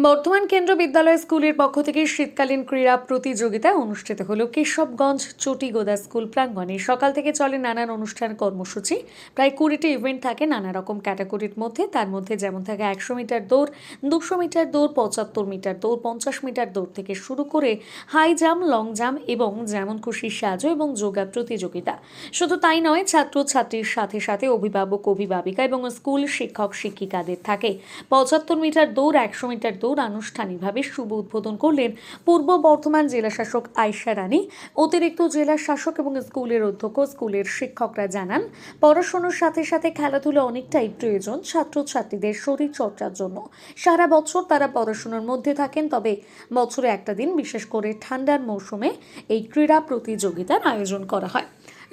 বর্ধমান কেন্দ্র বিদ্যালয় স্কুলের পক্ষ থেকে শীতকালীন ক্রীড়া প্রতিযোগিতা অনুষ্ঠিত হলো কেশবগঞ্জ চটিগোদা স্কুল প্রাঙ্গণে। সকাল থেকে চলে নানান অনুষ্ঠান কর্মসূচি। প্রায় 20টি ইভেন্ট থাকে নানা রকম ক্যাটাগরির মধ্যে। তার মধ্যে যেমন থাকে 100 মিটার দৌড়, 200 মিটার দৌড়, 75 মিটার দৌড়, 50 মিটার দৌড় থেকে শুরু করে হাই জাম্প, লং জাম্প এবং যেমন খুশি সাজো এবং যোগা প্রতিযোগিতা। শুধু তাই নয়, ছাত্র ছাত্রীর সাথে সাথে অভিভাবক অভিভাবিকা এবং স্কুল শিক্ষক শিক্ষিকাদের থাকে। 75 মিটার দৌড়, 100 মিটার দৌড় আনুষ্ঠানিকভাবে শুভ উদ্বোধন করলেন পূর্ব বর্ধমান জেলা শাসক আয়েশা রানী। অতিরিক্ত জেলা শাসক এবং স্কুলের অধ্যক্ষ স্কুলের শিক্ষকরা জানান, পড়াশোনার সাথে সাথে খেলাধুলা অনেকটাই প্রয়োজন ছাত্রছাত্রীদের শরীর চর্চার জন্য। সারা বছর তারা পড়াশোনার মধ্যে থাকেন, তবে বছরে একটা দিন বিশেষ করে ঠান্ডার মৌসুমে এই ক্রীড়া প্রতিযোগিতার আয়োজন করা হয়।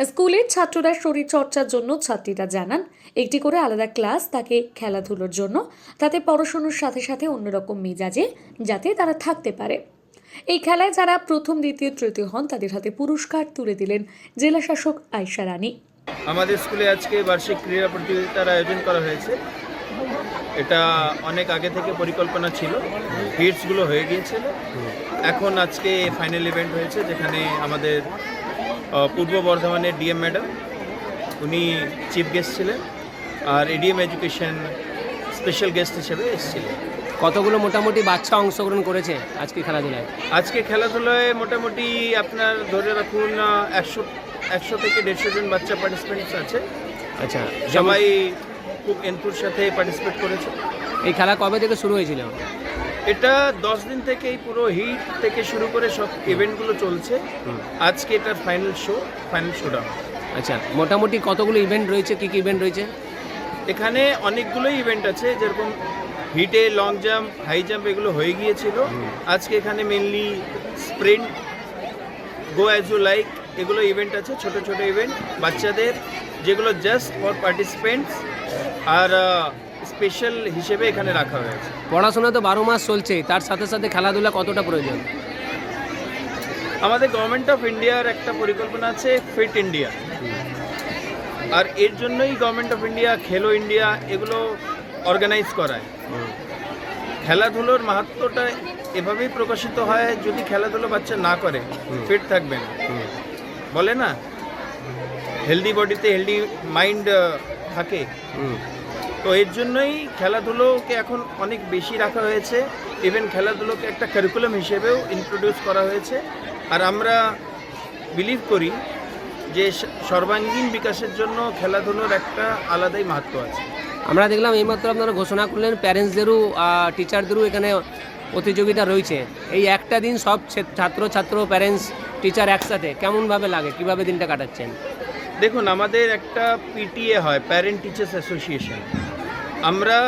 স্কুলের ছাত্ররা শরীর চর্চার জন্য ছাত্রীরা জানান একটি করে আলাদা ক্লাস থাকে খেলাধুলোর জন্য, তাতে পড়াশোনার সাথে সাথে অন্যরকম মেজাজে যাতে তারা থাকতে পারে। এই খেলায় যারা প্রথম, দ্বিতীয়, তৃতীয় হন তাদের হাতে পুরস্কার তুলে দিলেন জেলা শাসক আয়েশা রানী। আমাদের স্কুলে আজকে বার্ষিক ক্রীড়া প্রতিযোগিতার আয়োজন করা হয়েছে। এটা অনেক আগে থেকে পরিকল্পনা ছিল, হিটসগুলো হয়ে গিয়েছিল। এখন আজকে ফাইনাল ইভেন্ট হয়েছে, যেখানে আমাদের পূর্ব বর্ধমানের ডিএম ম্যাডাম উনি চিফ গেস্ট ছিলেন, আর এডিএম এডুকেশন স্পেশাল গেস্ট হিসেবে এসেছিলেন। কতগুলো মোটামুটি বাচ্চা অংশগ্রহণ করেছে আজকে খেলাধুলায়? আজকে খেলাধুলায় মোটামুটি আপনার ধরে রাখুন 100 থেকে 150 জন বাচ্চা পার্টিসিপেন্টস আছে। আচ্ছা, সবাই খুব এনথুর সাথে পার্টিসিপেট করেছে। এই খেলা কবে থেকে শুরু হয়েছিল? এটা 10 দিন থেকে এই পুরো হিট থেকে শুরু করে সব ইভেন্টগুলো চলছে। আজকে এটার ফাইনাল শোডাউন। আচ্ছা, মোটামুটি কতগুলো ইভেন্ট রয়েছে, কী কী ইভেন্ট রয়েছে? এখানে অনেকগুলোই ইভেন্ট আছে, যেরকম হিটে লং জাম্প, হাই জাম্প এগুলো হয়ে গিয়েছিল। আজকে এখানে mainly sprint, go as you like এগুলো ইভেন্ট আছে, ছোট ছোট ইভেন্ট বাচ্চাদের, যেগুলো জাস্ট ফর পার্টিসিপেন্টস আর স্পেশাল হিসেবে এখানে রাখা হয়েছে। পড়াশোনা তো 12 মাস চলছে, তার সাথে সাথে খেলাধুলা কতটা প্রয়োজন? আমাদের গভর্নমেন্ট অফ ইন্ডিয়ার একটা পরিকল্পনা আছে ফিট ইন্ডিয়া, আর এর জন্যই গভর্নমেন্ট অফ ইন্ডিয়া খেলো ইন্ডিয়া এগুলো অর্গানাইজ করায়। খেলাধুলোর মাহাত্ম্যটা এভাবেই প্রকাশিত হয়, যদি খেলাধুলো বাচ্চা না করে ফিট থাকবে না। বলে না, হেলদি বডিতে হেলদি মাইন্ড থাকে। তো এর জন্যই খেলাধুলোকে এখন অনেক বেশি রাখা হয়েছে। ইভেন খেলাধুলোকে একটা কারিকুলাম হিসেবেও ইন্ট্রোডিউস করা হয়েছে। আর আমরা বিলিভ করি যে সর্বাঙ্গীন বিকাশের জন্য খেলাধুলোর একটা আলাদাই মাহাত্ম্য আছে। আমরা দেখলাম এইমাত্র আপনারা ঘোষণা করলেন প্যারেন্টসদেরও টিচারদেরও এখানে প্রতিযোগিতা রয়েছে। এই একটা দিন সব ছাত্র প্যারেন্টস টিচার একসাথে কেমনভাবে লাগে, কিভাবে দিনটা কাটাচ্ছেন? দেখুন, আমাদের একটা পিটিএ হয়, প্যারেন্ট টিচার্স অ্যাসোসিয়েশন। আমরা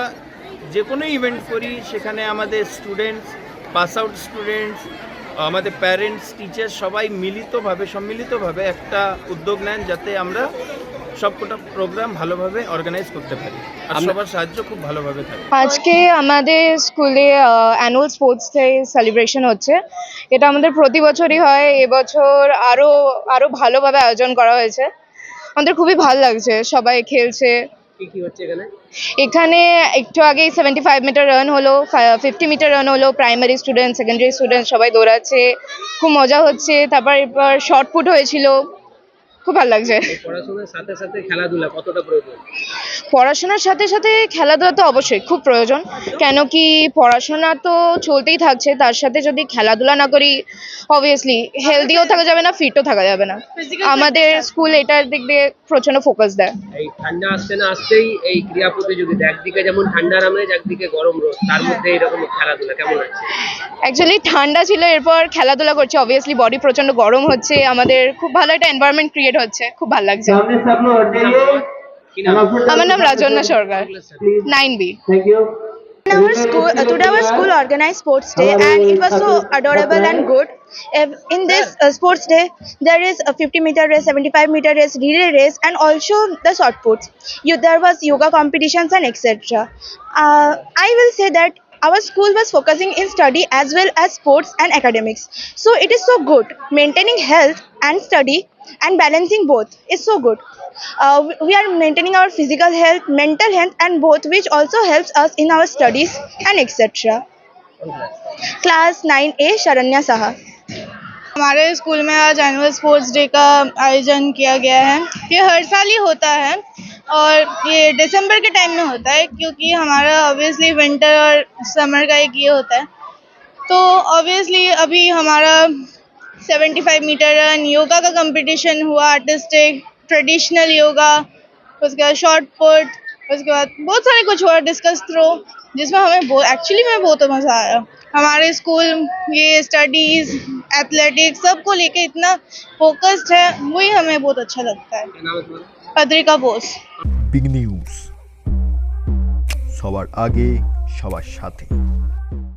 যে কোনো ইভেন্ট করি সেখানে আমাদের স্টুডেন্টস, পাস আউট স্টুডেন্টস, আমাদের প্যারেন্টস, টিচার সবাই সম্মিলিতভাবে একটা উদ্যোগ নেন, যাতে আমরা সবকটা প্রোগ্রাম ভালোভাবে অর্গানাইজ করতে পারি, আর সবার সাহায্য খুব ভালোভাবে থাকে। আজকে আমাদের স্কুলে অ্যানুয়াল স্পোর্টস ডে সেলিব্রেশন হচ্ছে। এটা আমাদের প্রতি বছরই হয়, এবছর আরো ভালোভাবে আয়োজন করা হয়েছে। আমাদের খুবই ভালো লাগছে, সবাই খেলছে। কি হচ্ছে এখানে? এখানে একটু আগে 75 মিটার রান হলো, 50 মিটার রান হলো। প্রাইমারি স্টুডেন্ট, সেকেন্ডারি স্টুডেন্ট সবাই দৌড়াচ্ছে, খুব মজা হচ্ছে। তারপর শর্ট পুট হয়েছিল, খুব ভালো লাগছে। পড়াশোনার সাথে সাথে খেলাধুলা কতটা প্রয়োজন? পড়াশোনার সাথে সাথে খেলাধুলা তো অবশ্যই খুব প্রয়োজন, কেন কি পড়াশোনা তো চলতেই থাকছে, তার সাথে যদি খেলাধুলা না করি অবভিয়াসলি হেলদিও থাকা যাবে না, ফিটও থাকা যাবে না। আমাদের স্কুল এটার দিক দিয়ে প্রচন্ড ফোকাস দেয়। এই ঠান্ডা আসতে না আসতেই এই ক্রীড়া প্রতিযোগিতা, একদিকে যেমন ঠান্ডার আমেজ, একদিকে গরম রোদ, তার মধ্যে এরকম খেলাধুলা কেমন আছে? অ্যাকচুয়ালি ঠান্ডা ছিল, এরপর খেলাধুলা করছে, অবভিয়াসলি বডি প্রচন্ড গরম হচ্ছে, আমাদের খুব ভালো একটা এনভায়রনমেন্ট ক্রিয়েট হচ্ছে, খুব ভালো লাগছে। আমার নাম রাজন্না সরকার, 9B। Today our school organized sports day and it was so adorable and good. In this sports day there is a 50-meter race, 75-meter race, relay race and also the shot puts. There was yoga competitions and etc. I will say that our school was focusing in study as well as sports and academics. So it is so good. Maintaining health and study and balancing both is so good. We are maintaining our physical health, mental health and both, which also helps us in our studies and etc. Class 9A Saranya Saha. हमारे school में आज annual sports day का आयोजन किया गया है। ये हर साल ही होता है और ये दिसंबर के टाइम में होता है, क्योंकि हमारा ऑब्वियसली विंटर और समर का एक ये होता है। तो ऑब्वियसली अभी हमारा 75 मीटर रन, योगा का कंपटीशन हुआ, आर्टिस्टिक ट्रेडिशनल योगा, उसके बाद शॉर्ट पुट, उसके बाद बहुत सारे कुछ हुआ, डिस्कस थ्रो, जिसमें हमें एक्चुअली में बहुत मज़ा आया। हमारे स्कूल ये स्टडीज़, एथलेटिक्स सबको लेके इतना फोकस्ड है, वही हमें बहुत अच्छा लगता है। अद्रिका बोस। बिग নিউজ, সবার আগে সবার সাথে।